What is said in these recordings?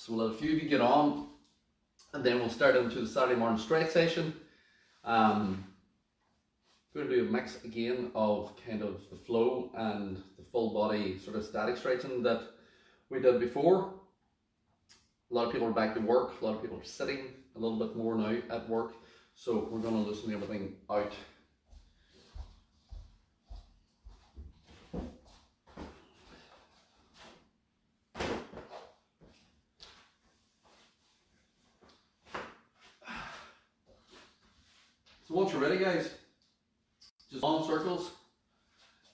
So we'll let a few of you get on, and then we'll start into the Saturday morning stretch session. Going to do a mix again of kind of the flow and the full body sort of static stretching that we did before. A lot of people are back to work, a lot of people are sitting a little bit more now at work, so we're going to loosen everything out. So once you're ready, guys, just long circles,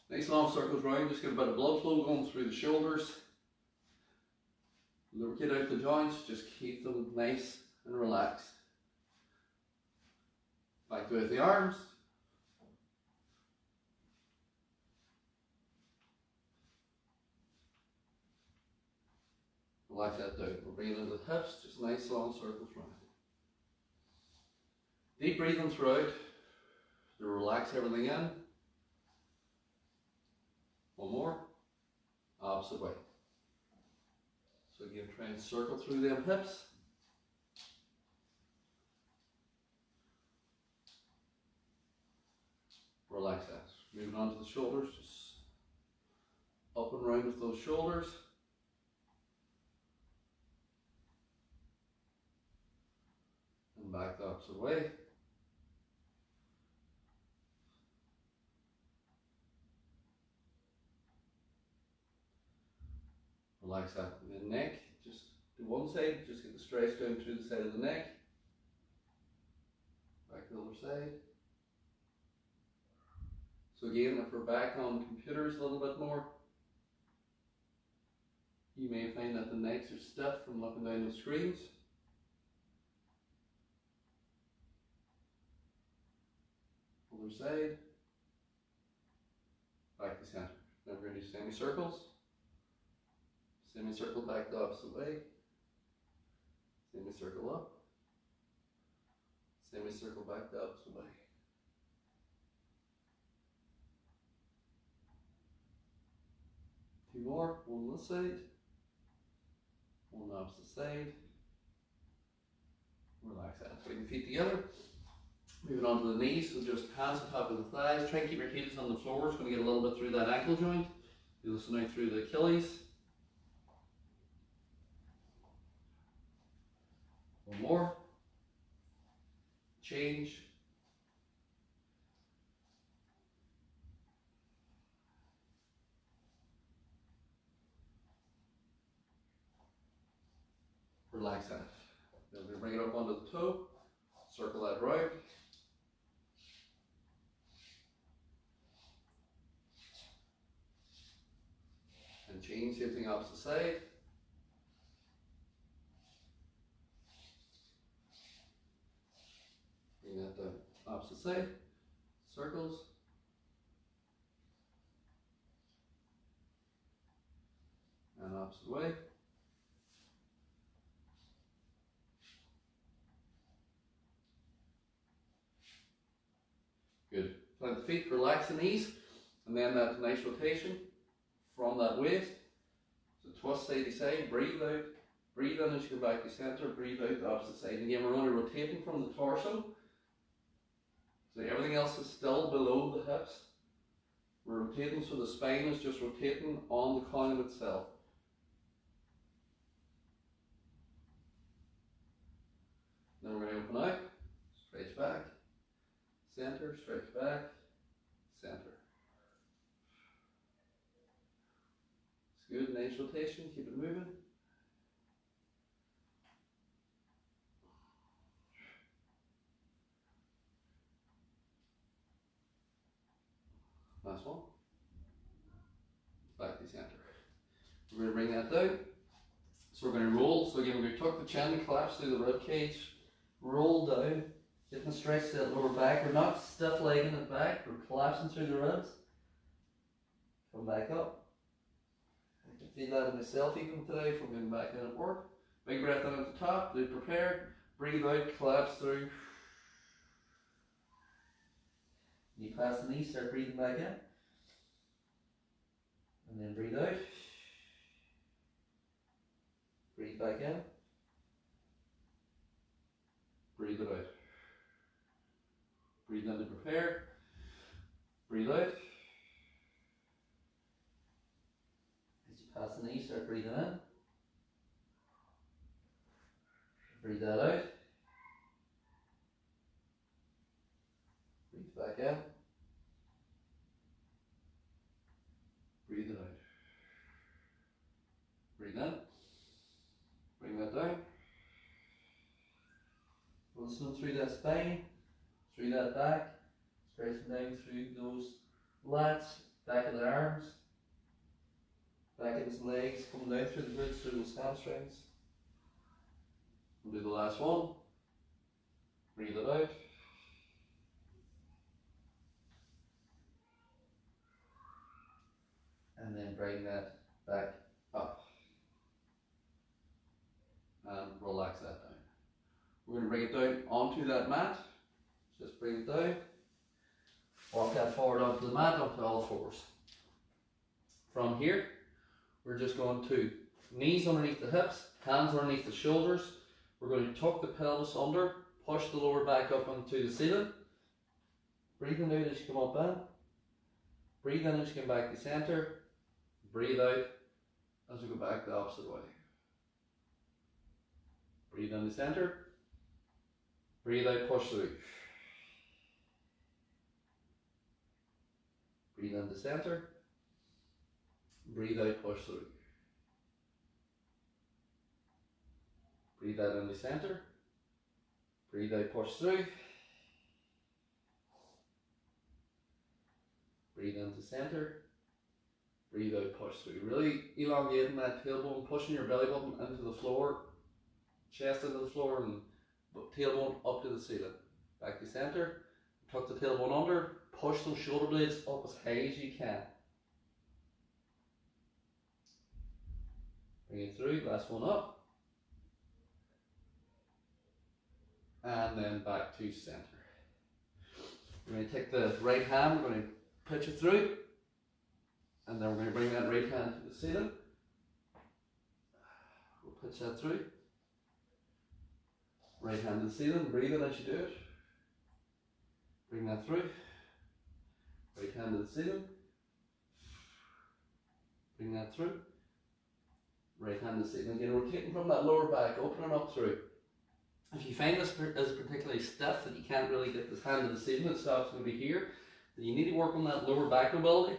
nice long circles round, just get a bit of blood flow going through the shoulders. Lubricate out the joints, just keep them nice and relaxed. Back with the arms. Relax that down. We're bringing into the hips, just nice long circles round. Deep breathing throughout to relax everything in. One more. Opposite way. So again, try and circle through them hips. Relax that. Moving on to the shoulders, just up and round with those shoulders. And back the opposite way. Relax that in the neck, just to one side, just get the stretch down through the side of the neck. Back to the other side. So again, if we're back on computers a little bit more, you may find that the necks are stiff from looking down the screens. Other side. Back to center. Now we're going to do semicircles. Semicircle back the opposite way. Semicircle up. Semicircle back the opposite way. Two more. One on this side. One opposite side. Relax that. Bring the feet together. Moving on to the knees. So just hands on top of the thighs. Try and keep your heels on the floor. It's going to get a little bit through that ankle joint. Do this now through the Achilles. One more. Change. Relax that. Now we're going to bring it up onto the toe. Circle that round. And change, same thing opposite side. Bring that down. Opposite side. Circles. And opposite way. Good. Plant the feet, relax the knees, and then that nice rotation from that waist. So twist side to side, breathe out, breathe in as you go back to center, breathe out the opposite side. And again, we're only rotating from the torso. So everything else is still below the hips. We're rotating so the spine is just rotating on the column itself. Then we're going to open out, stretch back, center, stretch back, center. It's good, nice rotation, keep it moving. Last one. Back to center. We're going to bring that down. So we're going to roll. So again, we're going to tuck the chin, collapse through the rib cage, roll down, getting stretch to that lower back. We're not stiff legging it back, we're collapsing through the ribs. Come back up. I can feel that in myself even today from getting back in at work. Big breath in at the top, do prepare, breathe out, collapse through. You pass the knees, start breathing back in. And then breathe out. Breathe back in. breathe out. As you pass the knee, start breathing in. Breathe that out. Breathe back in. Breathe it out. Breathe in. Bring that down. Listening through that spine, through that back, stretching down through those lats, back of the arms, back of his legs, coming down through the glutes, through those hamstrings. We'll do the last one. Breathe it out. And then bring that back up. And relax that down. We're going to bring it down onto that mat. Just bring it down. Walk that forward onto the mat, onto all fours. From here, we're just going to knees underneath the hips, hands underneath the shoulders. We're going to tuck the pelvis under, push the lower back up onto the ceiling. Breathing out as you come up in. Breathe in as you come back to center. Breathe out as we go back the opposite way. Breathe in the center. Breathe out, push through. Breathe in the center. Breathe out, push through. Breathe out in the center. Breathe out, push through. Breathe into center. Breathe out, push through. Really elongating that tailbone, pushing your belly button into the floor, chest into the floor, and tailbone up to the ceiling. Back to center. Tuck the tailbone under. Push those shoulder blades up as high as you can. Bring it through. Last one up. And then back to center. We're going to take the right hand, we're going to pitch it through, and then we're going to bring that right hand to the ceiling. We'll pitch that through. Right hand to the ceiling, breathe in as you do it. Bring that through. Right hand to the ceiling. Bring that through. Right hand to the ceiling. Again, rotating from that lower back, opening up through. If you find this is particularly stiff, that you can't really get this hand to the ceiling, it stops maybe here, then you need to work on that lower back mobility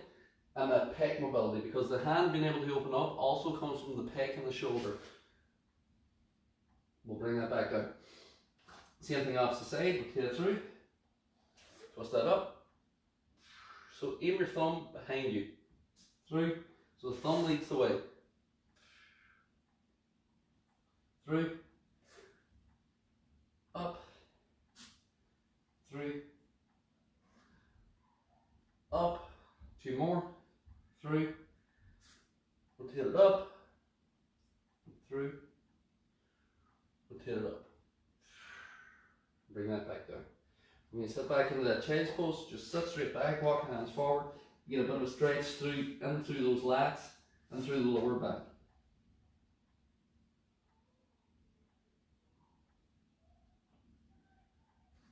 and that pec mobility, because the hand being able to open up also comes from the pec and the shoulder. We'll bring that back down. Same thing opposite side, rotate it through, twist that up. So aim your thumb behind you, through, so the thumb leads the way. Through, up, through, up, two more, through, rotate it up, through, rotate it up. Bring that back down. When you sit back into that child's pose, just sit straight back, walk your hands forward, you get a bit of a stretch through and through those lats and through the lower back.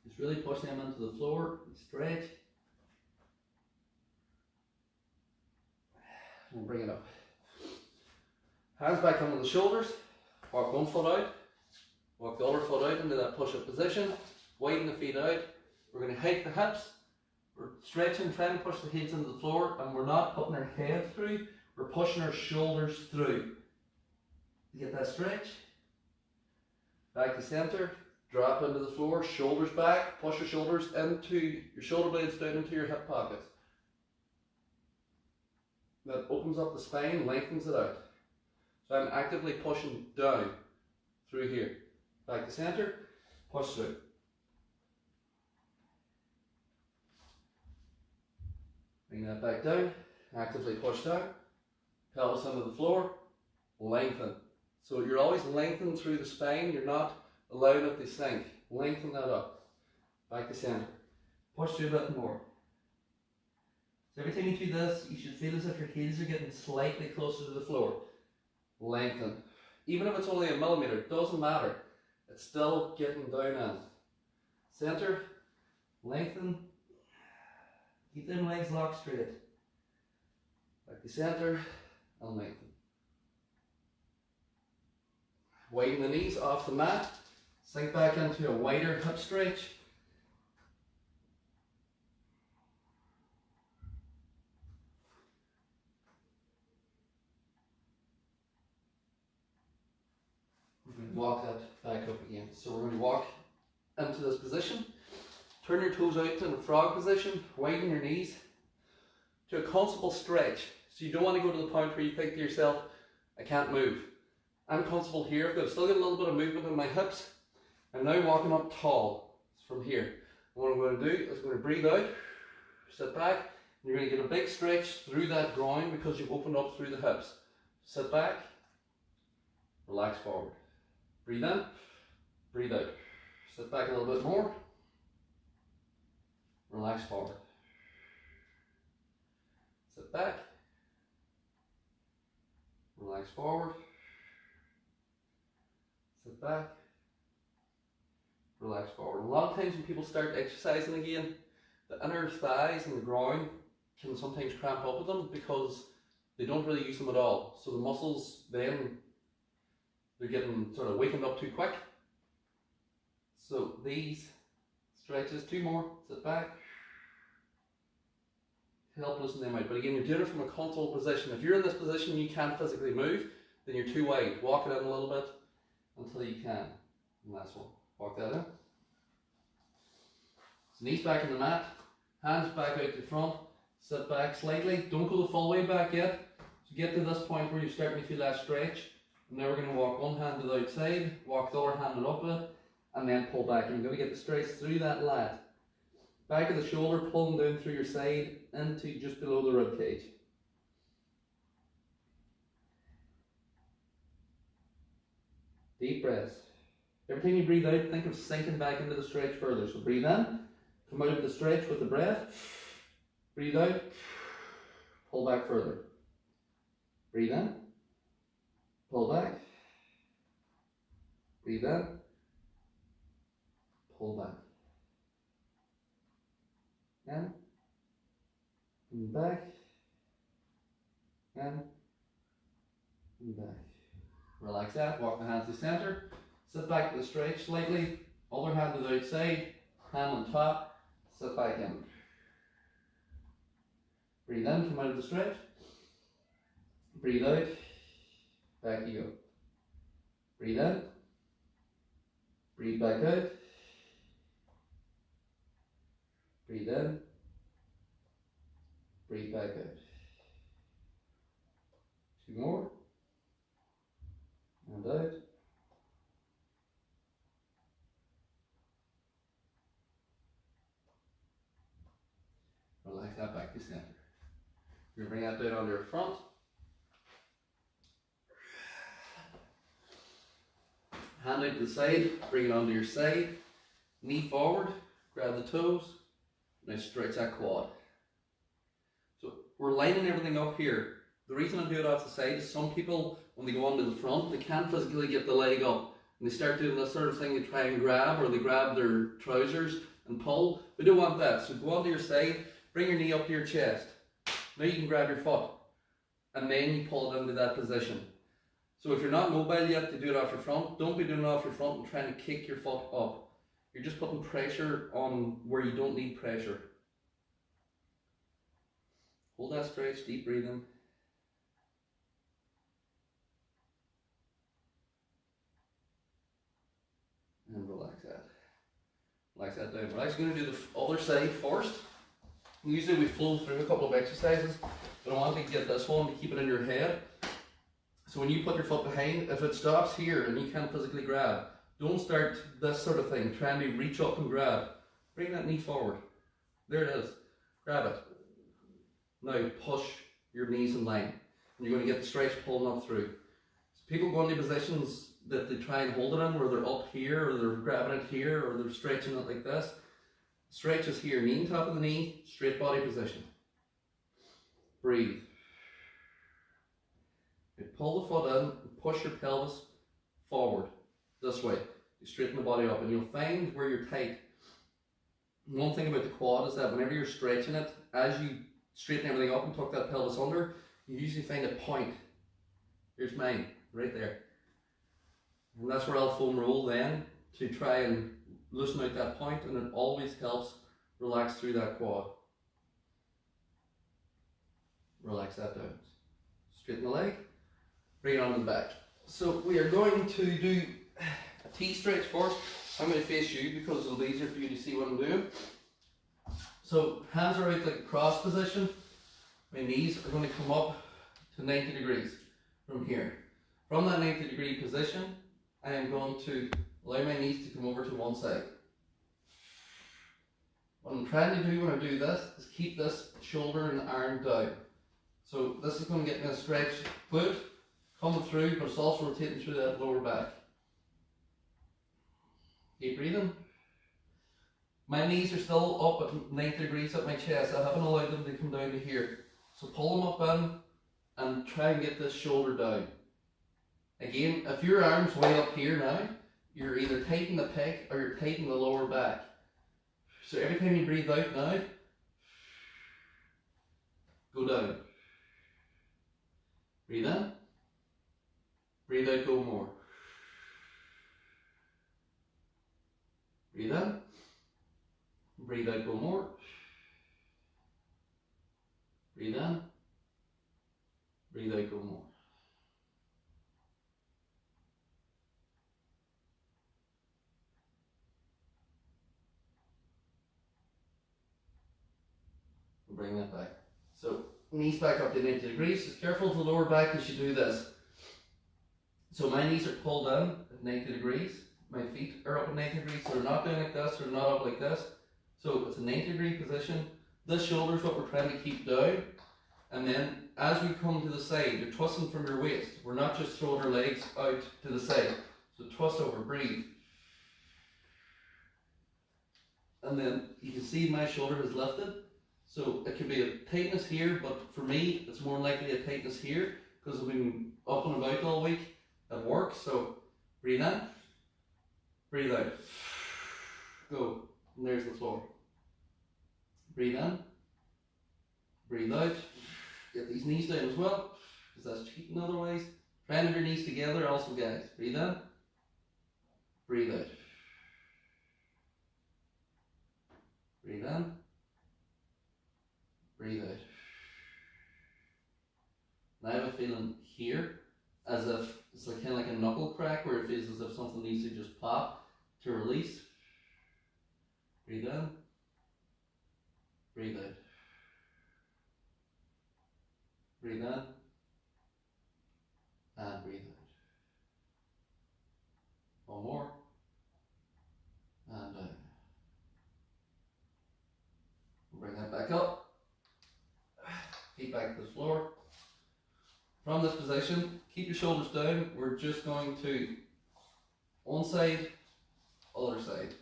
Just really push them into the floor and stretch. We'll bring it up. Hands back under the shoulders, walk one foot out, walk the other foot out into that push-up position, widen the feet out. We're going to hike the hips, we're stretching, trying to push the heels into the floor, and we're not putting our head through, we're pushing our shoulders through. You get that stretch. Back to center, drop into the floor, shoulders back, push your shoulders into your shoulder blades down into your hip pockets. That opens up the spine, lengthens it out. So I'm actively pushing down through here. Back to center, push through. Bring that back down, actively push down, pelvis under the floor, lengthen. So you're always lengthening through the spine, you're not allowing it to sink. Lengthen that up. Back to center. Push through a bit more. So every time you do this, you should feel as if your heels are getting slightly closer to the floor. Lengthen. Even if it's only a millimeter, it doesn't matter. It's still getting down in. Center, lengthen, Keep them legs locked straight. Back to center and lengthen. Widen the knees off the mat. Sink back into a wider hip stretch. We're going to walk that back up again. So we're going to walk into this position. Turn your toes out in a frog position. Widen your knees to a comfortable stretch. So you don't want to go to the point where you think to yourself, I can't move. I'm comfortable here. I've got still got a little bit of movement in my hips. I'm now walking up tall from here. And what I'm going to do is I'm going to breathe out, sit back, and you're going to get a big stretch through that groin because you've opened up through the hips. Sit back, relax forward. Breathe in, breathe out. Sit back a little bit more, relax forward. Sit back, relax forward. Sit back, relax forward. A lot of times when people start exercising again, the inner thighs and the groin can sometimes cramp up with them because they don't really use them at all. So the muscles then, they're getting sort of wakened up too quick. So these stretches, 2 more, sit back, help loosen them out. But again, you're doing it from a comfortable position. If you're in this position and you can't physically move, then you're too wide. Walk it in a little bit until you can. And last one. Walk that in. So knees back in the mat, hands back out to front, sit back slightly. Don't go the full way back yet. So get to this point where you're starting to feel that stretch. And now we're going to walk one hand to the outside, walk the other hand up it, and then pull back. And you're going to get the stretch through that lat. Back of the shoulder, pulling down through your side into just below the rib cage. Deep breaths. Every time you breathe out, think of sinking back into the stretch further. So breathe in, come out of the stretch with the breath. Breathe out, pull back further. Breathe in, pull back. Breathe in, pull back. In, and back, in, and back. Relax that, walk the hands to center, sit back to the stretch slightly, other hand to the outside, hand on top, sit back in. Breathe in, come out of the stretch, breathe out, back you go. Breathe in, breathe back out, breathe in, breathe back out. 2 more. And out. Relax that back to center. You're going to bring that down onto your front. Hand out to the side, bring it onto your side. Knee forward, grab the toes. Now stretch that quad. So we're lining everything up here. The reason I do it off the side is some people, when they go onto the front, they can't physically get the leg up. And they start doing this sort of thing, they try and grab, or they grab their trousers and pull. We don't want that. So go onto your side, bring your knee up to your chest. Now you can grab your foot. And then you pull it into that position. So if you're not mobile yet to do it off your front, don't be doing it off your front and trying to kick your foot up. You're just putting pressure on where you don't need pressure. Hold that stretch, deep breathing. And relax that. Relax that down. We're actually going to do the other side first. Usually we flow through a couple of exercises, but I want to get this one to keep it in your head. So when you put your foot behind, if it stops here and you can't physically grab, don't start this sort of thing, trying to reach up and grab. Bring that knee forward. There it is. Grab it. Now push your knees in line. And you're going to get the stretch pulling up through. So people go into positions that they try and hold it in, where they're up here, or they're grabbing it here, or they're stretching it like this. Stretch is here, knee on top of the knee, straight body position. Breathe. You pull the foot in and push your pelvis forward, this way. You straighten the body up and you'll find where you're tight. One thing about the quad is that whenever you're stretching it, as you straighten everything up and tuck that pelvis under, you usually find a point. Here's mine, right there. And that's where I'll foam roll then to try and loosen out that point, and it always helps relax through that quad. Relax that down. Straighten the leg, bring it onto the back. So we are going to do a T-stretch first. I'm going to face you because it'll be easier for you to see what I'm doing. So hands are out like a cross position. My knees are going to come up to 90 degrees from here. From that 90 degree position, I am going to allow my knees to come over to one side. What I'm trying to do when I do this is keep this shoulder and arm down. So this is going to get me a stretched glute coming through, but it's also rotating through that lower back. Keep breathing. My knees are still up at 90 degrees at my chest. I haven't allowed them to come down to here. So pull them up in and try and get this shoulder down. Again, if your arm's way up here now, you're either tightening the pec or you're tightening the lower back. So every time you breathe out now, go down. Breathe in. Breathe out, go more. Breathe in. Breathe out, go more. Breathe in. Breathe out, go more. Bring that back. So knees back up to 90 degrees. Just careful to the lower back as you do this. So my knees are pulled in at 90 degrees. My feet are up at 90 degrees. So they're not doing like this, they're not up like this. So it's a 90 degree position. This shoulder is what we're trying to keep down. And then as we come to the side, you're twisting from your waist. We're not just throwing our legs out to the side. So twist over, breathe. And then you can see my shoulder has lifted. So it could be a tightness here, but for me, it's more likely a tightness here because I've been up and about all week at work. So breathe in, breathe out, go, and there's the floor. Breathe in, breathe out, get these knees down as well, because that's cheating otherwise. Try and have your knees together also, guys. Breathe in, breathe out. Breathe in. Breathe out. And I have a feeling here as if it's like kind of like a knuckle crack where it feels as if something needs to just pop to release. Breathe in. Breathe out. Breathe in. And breathe out. One more. And down. Bring that back up. Feet back to the floor. From this position, keep your shoulders down. We're just going to one side, other side.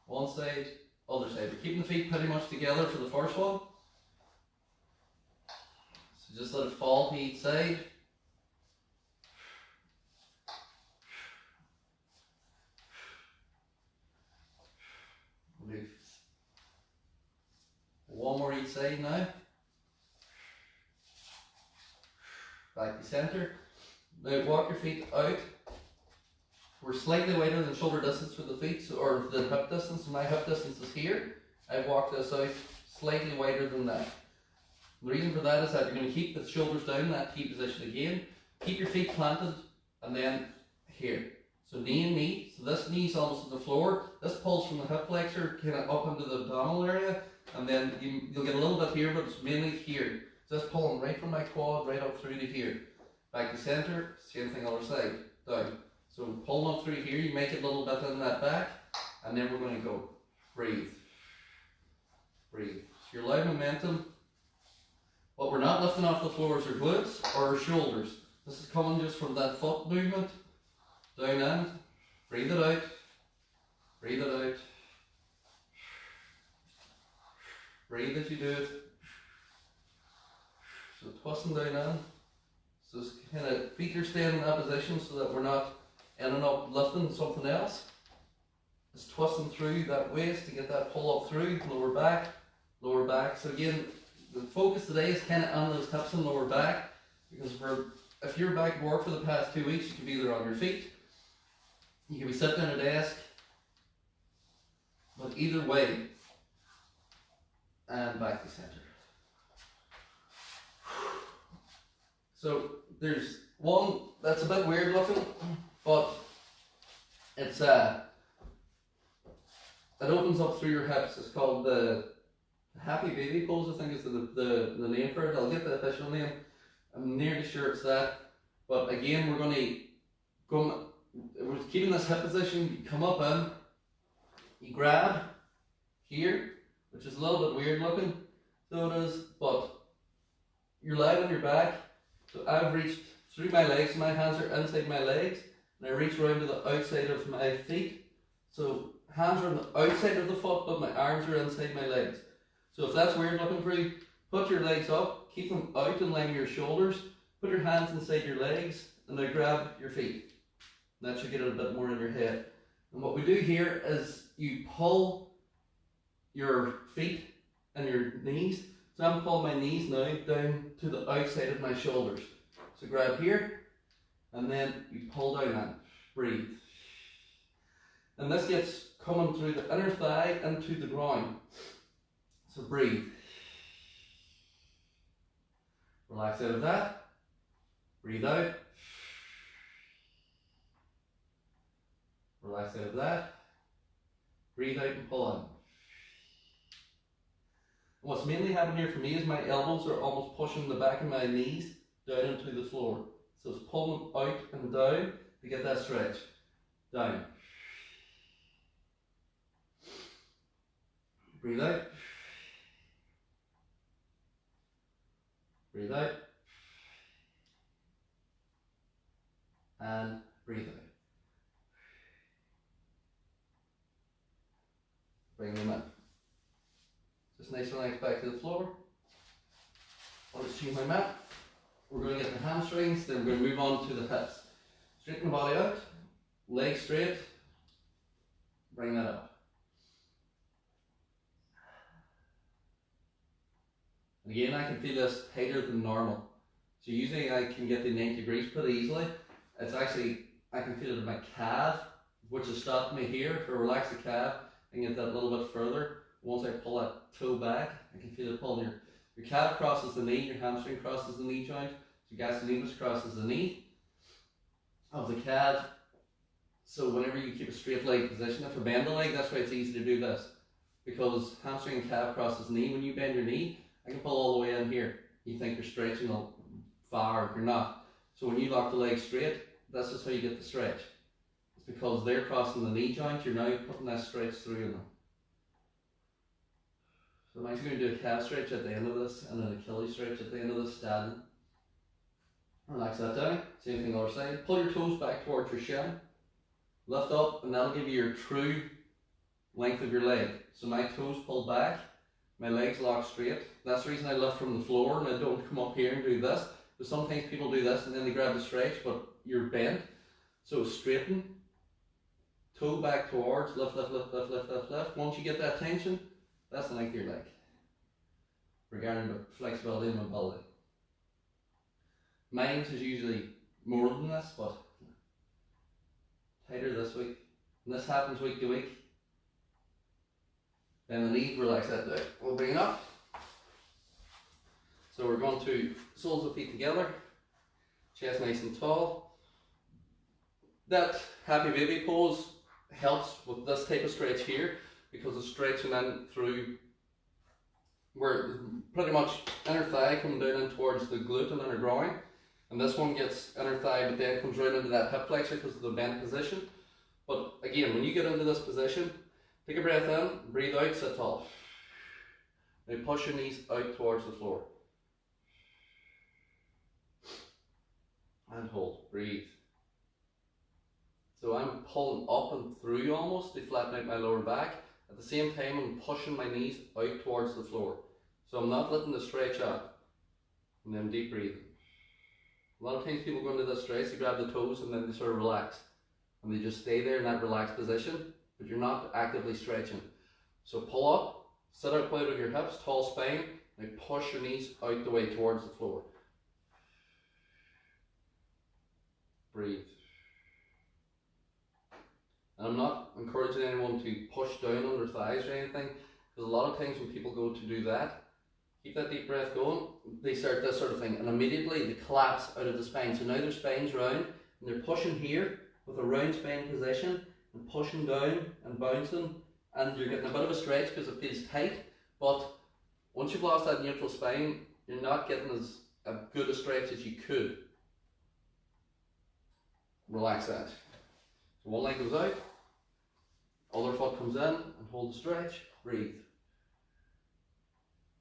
One side, other side. We're keeping the feet pretty much together for the first one. So just let it fall to each side. We'll do one more each side now. Back to center. Now walk your feet out. We're slightly wider than shoulder distance for the feet, so, or the hip distance. My hip distance is here. I've walked this out slightly wider than that. The reason for that is that you're going to keep the shoulders down, that T position again. Keep your feet planted, and then here. So knee and knee. So this knee's almost to the floor. This pulls from the hip flexor kind of up into the abdominal area, and then you'll get a little bit here, but it's mainly here. So that's pulling right from my quad right up through to here. Back to center, same thing other side, down. So pulling up through here, you make it a little bit in that back, and then we're going to go. Breathe. Breathe. So your loud momentum. What we're not lifting off the floor is our glutes or our shoulders. This is coming just from that foot movement. Down in. Breathe it out. Breathe it out. Breathe as you do it. So twisting down in. So it's kind of feet are staying in that position so that we're not ending up lifting something else. It's twisting through that waist to get that pull up through, lower back, lower back. So again, the focus today is kind of on those hips and lower back, because if you're back at work for the past 2 weeks, you can be either on your feet, you can be sitting at a desk, but either way, and back to center. So there's one that's a bit weird looking, but it's it opens up through your hips. It's called the Happy Baby pose, I think is the name for it. I'll get the official name. I'm nearly sure it's that. But again, we're keeping this hip position. You come up in, you grab here, which is a little bit weird looking, so it is, but you're lying on your back. So I've reached through my legs, my hands are inside my legs, and I reach around to the outside of my feet. So hands are on the outside of the foot, but my arms are inside my legs. So if that's weird looking for you, put your legs up, keep them out in line with your shoulders, put your hands inside your legs, and now grab your feet. That should get it a bit more in your head. And what we do here is you pull your feet and your knees. So I'm pulling my knees now down to the outside of my shoulders. So grab here, and then you pull down and breathe. And this gets coming through the inner thigh into the groin. So breathe. Relax out of that. Breathe out. Relax out of that. Breathe out and pull in. What's mainly happening here for me is my elbows are almost pushing the back of my knees down into the floor. So it's pulling them out and down to get that stretch. Down. Breathe out. Breathe out. And breathe out. Bring them in. Just nice and relaxed back to the floor. I'll just change my mat. We're going to get the hamstrings, then we're going to move on to the hips. Straighten the body out, legs straight, bring that up. And again, I can feel this tighter than normal. So usually I can get to 90 degrees pretty easily. It's actually, I can feel it in my calf, which is stopping me here. If I relax the calf and get that a little bit further, once I pull that toe back, I can feel it pulling your calf crosses the knee, your hamstring crosses the knee joint, so gastrocnemius crosses the knee of the calf. So whenever you keep a straight leg position, if I bend the leg, that's why it's easy to do this. Because hamstring and calf crosses the knee, when you bend your knee, I can pull all the way in here. You think you're stretching far, if you're not. So when you lock the leg straight, this is how you get the stretch. It's because they're crossing the knee joint, you're now putting that stretch through in them. So I'm actually going to do a calf stretch at the end of this and an Achilles stretch at the end of this standing. Relax that down. Same thing other side. Pull your toes back towards your shin. Lift up, and that'll give you your true length of your leg. So my toes pull back, my legs lock straight. That's the reason I lift from the floor and I don't come up here and do this. But sometimes people do this and then they grab the stretch, but you're bent. So straighten, toe back towards, lift, lift, lift, lift, lift, lift, lift. Once you get that tension, that's the length of your leg, regarding the flexibility and mobility. Mine is usually more than this, but tighter this week. And this happens week to week. Then the knee, relax that down. We'll bring it up. So we're going to soles of feet together, chest nice and tall. That happy baby pose helps with this type of stretch here, because it's stretching in through where pretty much inner thigh coming down in towards the glute and inner groin, and this one gets inner thigh but then comes right into that hip flexor because of the bent position. But again, when you get into this position, take a breath in, breathe out, sit tall. Now push your knees out towards the floor. And hold, breathe. So I'm pulling up and through almost to flatten out my lower back. At the same time, I'm pushing my knees out towards the floor. So I'm not letting the stretch out. And then deep breathing. A lot of times people go into this stretch, they grab the toes and then they sort of relax. And they just stay there in that relaxed position, but you're not actively stretching. So pull up, Sit up wide of your hips, tall spine. Now push your knees out the way towards the floor. Breathe. And I'm not encouraging anyone to push down on their thighs or anything, because a lot of times when people go to do that, keep that deep breath going, they start this sort of thing, and immediately they collapse out of the spine. So now their spine's round, and they're pushing here with a round spine position, and pushing down and bouncing, and you're getting a bit of a stretch because it feels tight, but once you've lost that neutral spine, you're not getting as good a stretch as you could. Relax that. So one leg goes out, other foot comes in, and hold the stretch, breathe.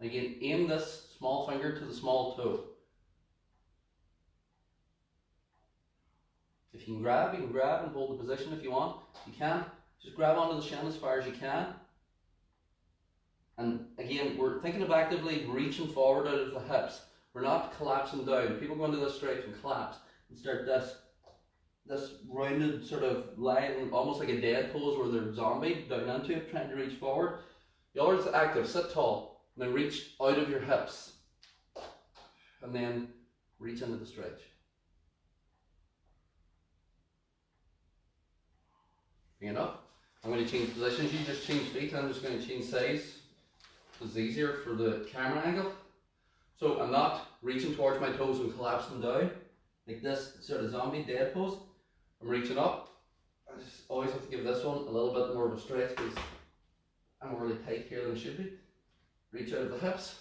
Again, aim this small finger to the small toe. If you can grab and hold the position if you want. If you can't, just grab onto the shin as far as you can. And again, we're thinking of actively reaching forward out of the hips. We're not collapsing down. People go into this stretch and collapse and start this rounded sort of line, almost like a dead pose where they're zombie down into it, trying to reach forward. The other is active, sit tall, and then reach out of your hips. And then reach into the stretch. Bring it up. I'm going to change positions. You just change feet. I'm just going to change size. It's easier for the camera angle. So I'm not reaching towards my toes and collapsing down like this sort of zombie dead pose. I'm reaching up. I just always have to give this one a little bit more of a stretch because I'm really tight here than I should be. Reach out of the hips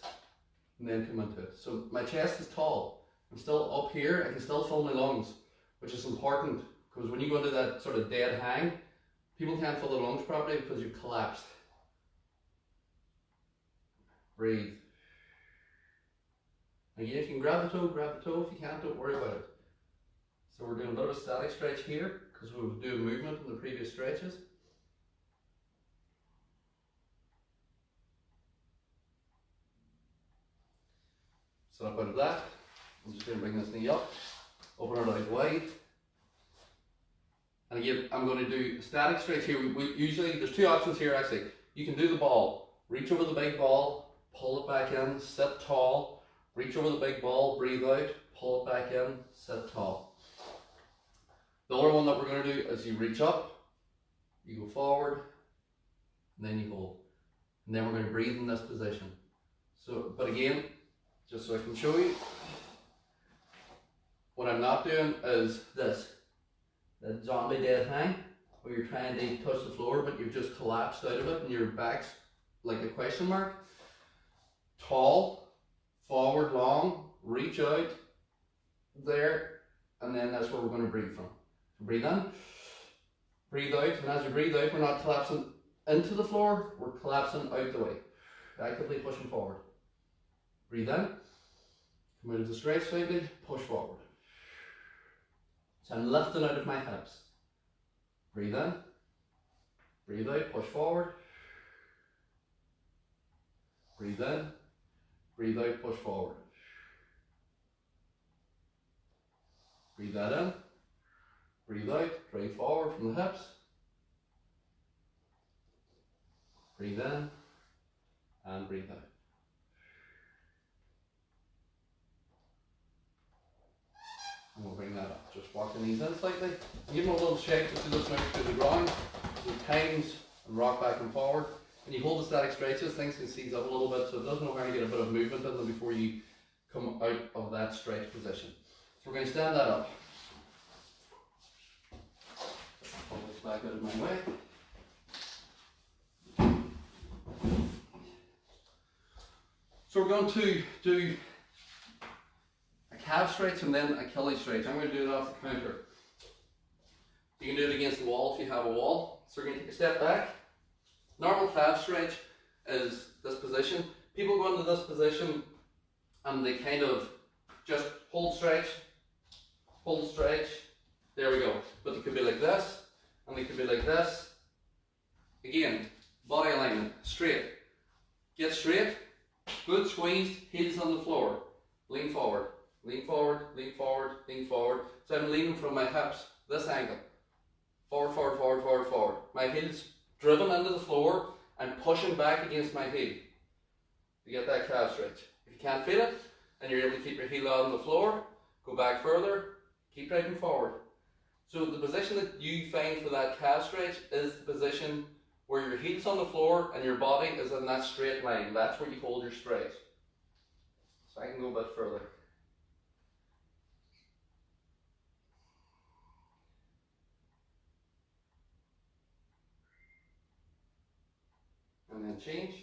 and then come into it. So my chest is tall. I'm still up here. I can still fill my lungs, which is important because when you go into that sort of dead hang, people can't fill their lungs properly because you've collapsed. Breathe. Again, if you can grab the toe, grab the toe. If you can't, don't worry about it. So we're doing a bit of a static stretch here because we were doing movement in the previous stretches. So up out of that, I'm just going to bring this knee up, open it out wide. And again, I'm going to do a static stretch here. We usually, there's two options here actually. You can do the ball, reach over the big ball, pull it back in, sit tall, reach over the big ball, breathe out, pull it back in, sit tall. The other one that we're going to do is you reach up, you go forward, and then you hold. And then we're going to breathe in this position. So, but again, just so I can show you, what I'm not doing is this, that zombie dead hang, where you're trying to touch the floor, but you've just collapsed out of it and your back's like a question mark. Tall, forward long, reach out there, and then that's where we're going to breathe from. So breathe in, breathe out, and as you breathe out, we're not collapsing into the floor, we're collapsing out the way, actively pushing forward. Breathe in, come out of the stretch slightly, push forward. So I'm lifting out of my hips. Breathe in, breathe out, push forward. Breathe in, breathe out, push forward. Breathe that in, breathe out, drive forward from the hips. Breathe in and breathe out. And we'll bring that up. Just walk the knees in slightly. Give them a little shake just to those moves to the ground. So times and rock back and forward. When you hold the static stretches, things can seize up a little bit, so it does no harm to get a bit of movement in them before you come out of that stretch position. So we're going to stand that up. Pull this back out of my way. So we're going to do a calf stretch and then Achilles stretch. I'm going to do it off the counter. You can do it against the wall if you have a wall. So we're going to take a step back. Normal calf stretch is this position. People go into this position and they kind of just hold stretch, there we go. But it could be like this, and they could be like this. Again, body alignment, straight. Get straight, good squeeze, heels on the floor. Lean forward, lean forward, lean forward, lean forward. So I'm leaning from my hips, this angle. Forward, forward, forward, forward, forward. My heels driven into the floor and pushing back against my heel. to get that calf stretch. If you can't feel it and you're able to keep your heel out on the floor, go back further, keep driving forward. So the position that you find for that calf stretch is the position where your heel's on the floor and your body is in that straight line. That's where you hold your stretch. So I can go a bit further. And then change.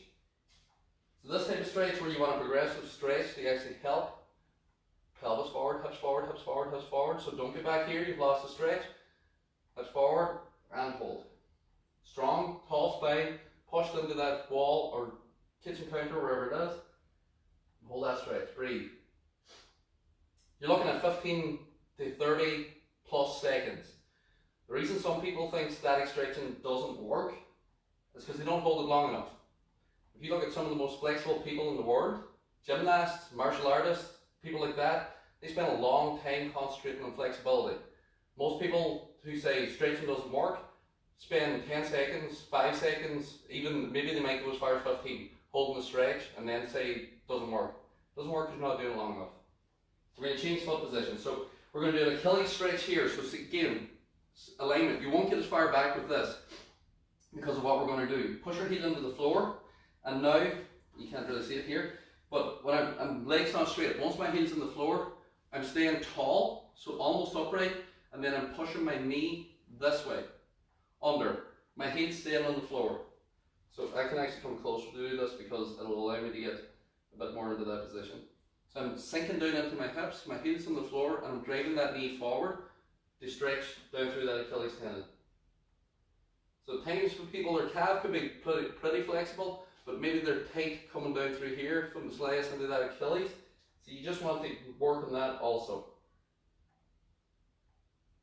So this type of stretch where you want a progressive stretch to actually help. Pelvis forward, hips forward, hips forward, hips forward. So don't get back here, you've lost the stretch. Hips forward and hold. Strong, tall spine, pushed into that wall or kitchen counter, wherever it is. Hold that stretch, breathe. You're looking at 15 to 30 plus seconds. The reason some people think static stretching doesn't work is because they don't hold it long enough. If you look at some of the most flexible people in the world, gymnasts, martial artists, people like that, they spend a long time concentrating on flexibility. Most people who say stretching doesn't work spend 10 seconds, 5 seconds, even maybe they might go as far as 15, holding the stretch and then say doesn't work. Doesn't work because you're not doing it long enough. We're going to change foot position. So we're going to do an Achilles stretch here. So again, alignment. You won't get as far back with this because of what we're going to do. Push your heel into the floor, and now, you can't really see it here, but when I'm legs not straight, once my heel's in the floor, I'm staying tall, so almost upright, and then I'm pushing my knee this way, under. My heel's staying on the floor. So I can actually come closer to do this because it'll allow me to get a bit more into that position. So I'm sinking down into my hips, my heel's on the floor, and I'm driving that knee forward to stretch down through that Achilles tendon. So at times for people, their calf could be pretty flexible, but maybe they're tight coming down through here from the soleus into that Achilles. So you just want to work on that also.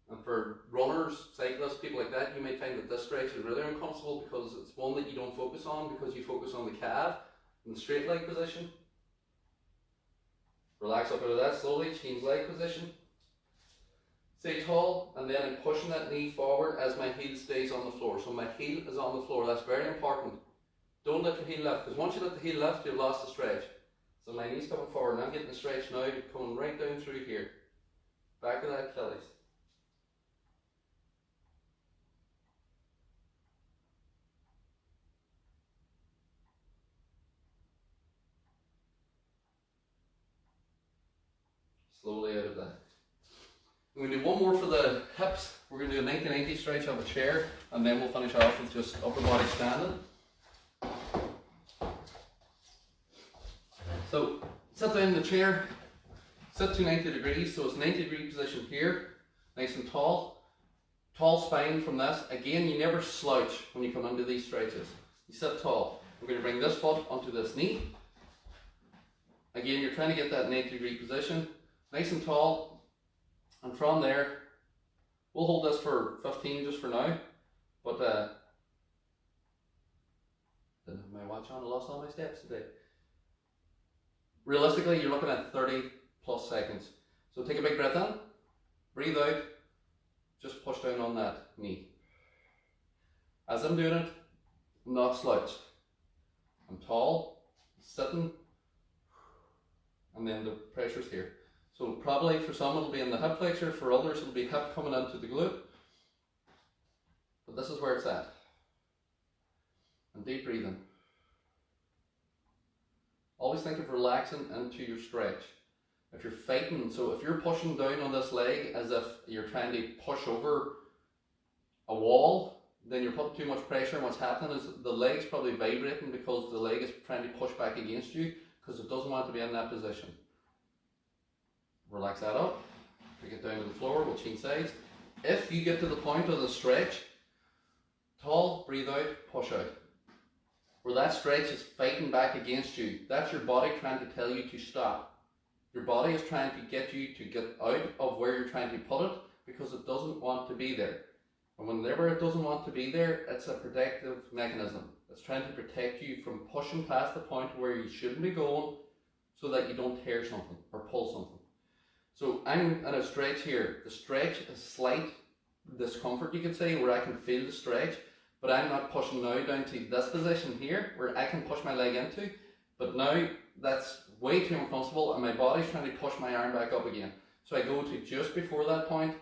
And for runners, cyclists, people like that, you might find that this stretch is really uncomfortable because it's one that you don't focus on because you focus on the calf in the straight leg position. Relax up out of that slowly, change leg position. Stay tall, and then I'm pushing that knee forward as my heel stays on the floor. So my heel is on the floor, that's very important. Don't let your heel lift, because once you let the heel lift, you've lost the stretch. So my knee's coming forward, and I'm getting the stretch now, coming right down through here. Back of that Achilles. Slowly out of that. I'm going to do one more for the hips. We're going to do a 90-90 stretch of a chair, and then we'll finish off with just upper body standing. So sit down in the chair, sit to 90 degrees, so it's 90-degree position here, nice and tall. Tall spine from this. Again, you never slouch when you come into these stretches. You sit tall. We're going to bring this foot onto this knee. Again, you're trying to get that 90-degree position, nice and tall. And from there, we'll hold this for 15 just for now. But didn't have my watch on, I lost all my steps today. Realistically, you're looking at 30 plus seconds. So take a big breath in, breathe out, just push down on that knee. As I'm doing it, I'm not slouched. I'm tall, sitting, and then the pressure's here. So probably for some it'll be in the hip flexor, for others it'll be hip coming into the glute. But this is where it's at. And deep breathing. Always think of relaxing into your stretch. If you're fighting, so if you're pushing down on this leg as if you're trying to push over a wall, then you're putting too much pressure, and what's happening is the leg's probably vibrating because the leg is trying to push back against you because it doesn't want to be in that position. Relax that up. We get down to the floor, we'll change sides. If you get to the point of the stretch, tall, breathe out, push out. Where that stretch is fighting back against you, that's your body trying to tell you to stop. Your body is trying to get you to get out of where you're trying to put it because it doesn't want to be there. And whenever it doesn't want to be there, it's a protective mechanism. It's trying to protect you from pushing past the point where you shouldn't be going so that you don't tear something or pull something. So I'm at a stretch here. The stretch is slight discomfort, you could say, where I can feel the stretch, but I'm not pushing now down to this position here where I can push my leg into. But now that's way too uncomfortable and my body's trying to push my arm back up again. So I go to just before that point.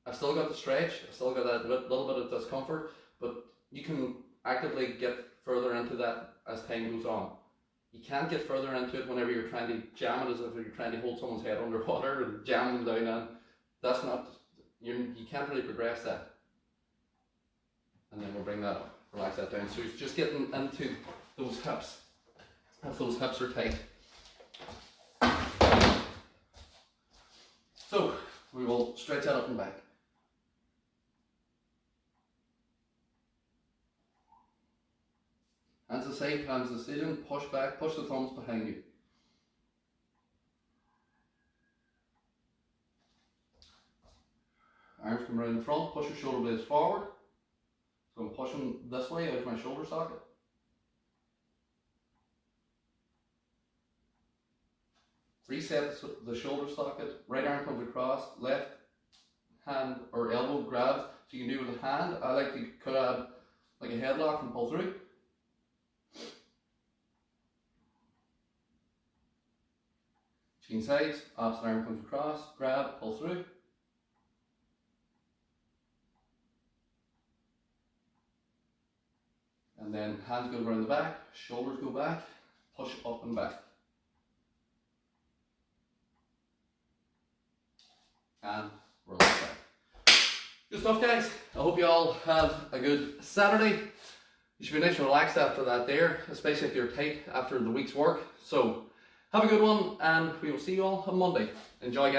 I still got the stretch, I still got that little bit of discomfort, but you can actively get further into that as time goes on. You can't get further into it whenever you're trying to jam it as if you're trying to hold someone's head underwater and jam them down, and that's not, you can't really progress that. And then we'll bring that up, relax that down. So it's just getting into those hips, if those hips are tight. So we will stretch that up and back. Hands to side, hands to the ceiling, push back, push the thumbs behind you. Arms come around in front, push your shoulder blades forward. So I'm pushing this way out of my shoulder socket. Reset the shoulder socket, right arm comes across, left hand or elbow grabs. So you can do it with a hand. I like to grab like a headlock and pull through. Change sides, opposite arm comes across, grab, pull through. And then hands go around the back, shoulders go back, push up and back. And relax back. Good stuff, guys. I hope you all have a good Saturday. You should be nice and relaxed after that there, especially if you're tight after the week's work. So have a good one, and we will see you all on Monday. Enjoy, guys.